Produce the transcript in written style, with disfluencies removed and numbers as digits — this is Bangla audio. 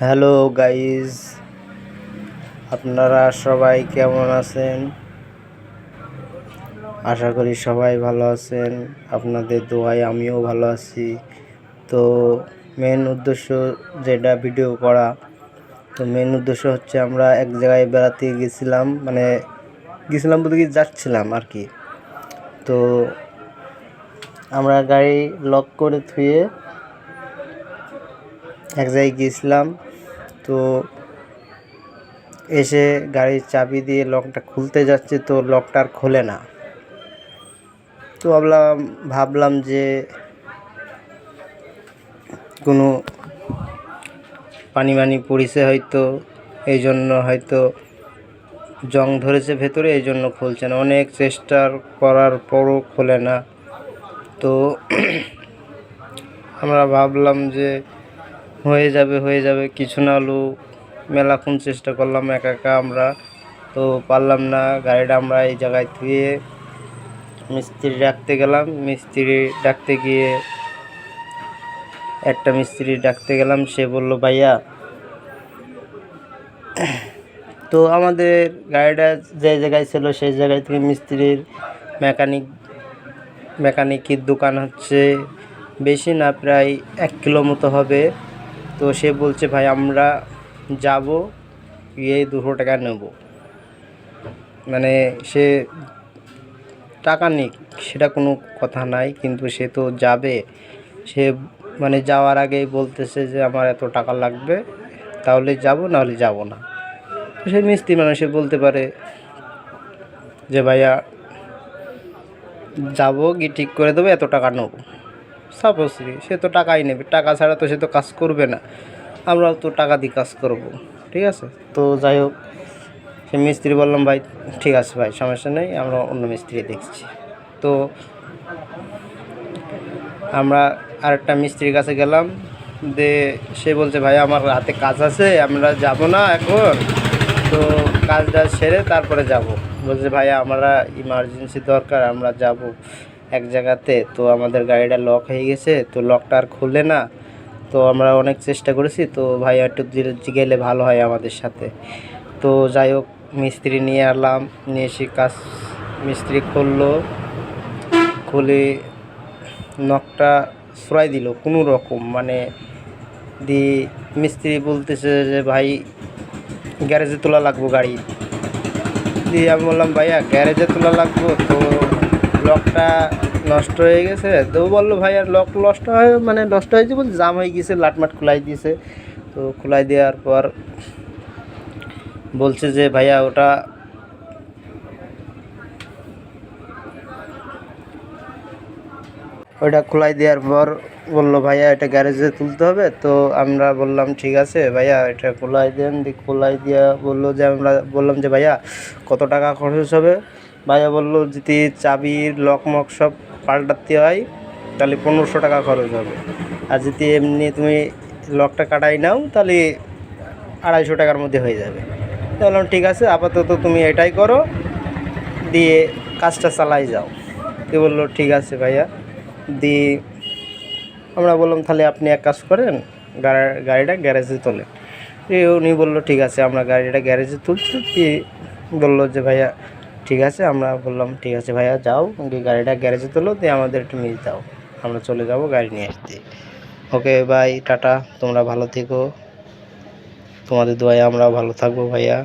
হ্যালো গাইস, আপনারা সবাই কেমন আছেন? আশা করি সবাই ভালো আছেন। আপনাদের দোয়ায় আমিও ভালো আছি। তো মেন উদ্দেশ্য যেটা ভিডিও করা, তো মেন উদ্দেশ্য হচ্ছে আমরা এক জায়গায় বেড়াতে গেছিলাম, বলতে কি যাচ্ছিলাম আর কি। তো আমরা গাড়ি লক করে থুয়ে এক জায়গায় গিয়েছিলাম। তো এসে গাড়ির চাবি দিয়ে লকটা খুলতে যাচ্ছে, তো লকটা আর খোলে না। তো ভাবলাম যে কোনো পানি পড়েছে হয়তো, এই জন্য হয়তো জং ধরেছে ভেতরে, এই জন্য খুলছে না। অনেক চেষ্টা করার পরও খোলে না। তো আমরা ভাবলাম যে হয়ে যাবে কিছু না হলেও, মেলাক্ষণ চেষ্টা করলাম একা আমরা, তো পারলাম না। গাড়িটা আমরা এই জায়গায় ধুয়ে মিস্ত্রি ডাকতে গেলাম। একটা মিস্ত্রি ডাকতে গেলাম, সে বলল ভাইয়া। তো আমাদের গাড়িটা যে জায়গায় ছিল সেই জায়গায় থেকে মিস্ত্রির মেকানিকের দোকান হচ্ছে বেশি না, প্রায় 1 কিলো মতো হবে। তো সে বলছে ভাই আমরা যাব, গিয়ে 200 টাকা নেব। মানে সে টাকা নিক সেটা কোনো কথা নাই, কিন্তু সে তো যাবে। সে যাওয়ার আগেই বলতেছে যে আমার এত টাকা লাগবে, তাহলে যাব, নাহলে যাব না। সে মিস্ত্রি সে বলতে পারে যে ভাইয়া যাবো, গিয়ে ঠিক করে দেবো, এত টাকা নেবো। সাপোজ সে তো টাকাই নেবে, টাকা ছাড়া তো সে তো কাজ করবে না। আমরাও তো টাকা দিয়ে কাজ করব, ঠিক আছে। তো যাই হোক, সে মিস্ত্রি বললাম ভাই ঠিক আছে ভাই, সমস্যা নেই, আমরা অন্য মিস্ত্রি দেখছি। তো আমরা আরেকটা মিস্ত্রির কাছে গেলাম, সে বলছে ভাই আমার হাতে কাজ আছে, আমরা যাব না এখন, তো কাজটা সেরে তারপরে যাব। বলছে ভাইয়া আমরা ইমার্জেন্সি দরকার, আমরা যাব এক জায়গাতে, তো আমাদের গাড়িটা লক হয়ে গেছে, তো লকটা আর খুলে না। তো আমরা অনেক চেষ্টা করেছি, তো ভাইয়া একটু গেলে ভালো হয় আমাদের সাথে। তো যাই হোক, মিস্ত্রি নিয়ে এলাম, নিয়ে এসে মিস্ত্রি খুলে নখটা ছড়াই দিল কোনো রকম, দিয়ে মিস্ত্রি বলতেছে যে ভাই গ্যারেজে তোলা লাগবো গাড়ি। দিয়ে আমি বললাম ভাইয়া গ্যারেজে তোলা লাগবো, তো লকটা নষ্ট হয়ে গেছে। তো বললো ভাইয়া লক নষ্ট হয়েছে বলছে, জাম হয়ে গেছে, লাটমাট খোলাই দিয়েছে। তো খোলাই দেওয়ার পর বলছে যে ভাইয়া ওইটা খোলাই দেওয়ার পর বললো ভাইয়া এটা গ্যারেজে তুলতে হবে। তো আমরা বললাম ঠিক আছে ভাইয়া, এটা খোলাই দেন। খোলাই দেওয়া আমরা বললাম যে ভাইয়া কত টাকা খরচ হবে। ভাইয়া বললো যদি চাবির লক সব পাল্টাতে হয় তাহলে 1500 টাকা খরচ হবে, আর যদি এমনি তুমি লকটা কাটাই নাও তাহলে 250 টাকার মধ্যে হয়ে যাবে। তো বললাম ঠিক আছে, আপাতত তুমি এটাই করো, দিয়ে কাজটা চালাই যাও। তো বললো ঠিক আছে ভাইয়া। দিয়ে আমরা বললাম তাহলে আপনি এক কাজ করেন, গাড়িটা গ্যারেজে তোলেন। উনি বললো ঠিক আছে, আমরা গাড়িটা গ্যারেজে তুলছি। দিয়ে বললো যে ভাইয়া ঠিক আছে। আমরা বললাম ঠিক আছে ভাইয়া যাও, গাড়িটা গ্যারেজে তোলো, দিয়ে আমাদের একটু মিল দাও, আমরা চলে যাব গাড়ি নিয়ে আসতে। ওকে বাই, টাটা, তোমরা ভালো থেকো, তোমাদের দোয়ায় আমরাও ভালো থাকবো ভাইয়া।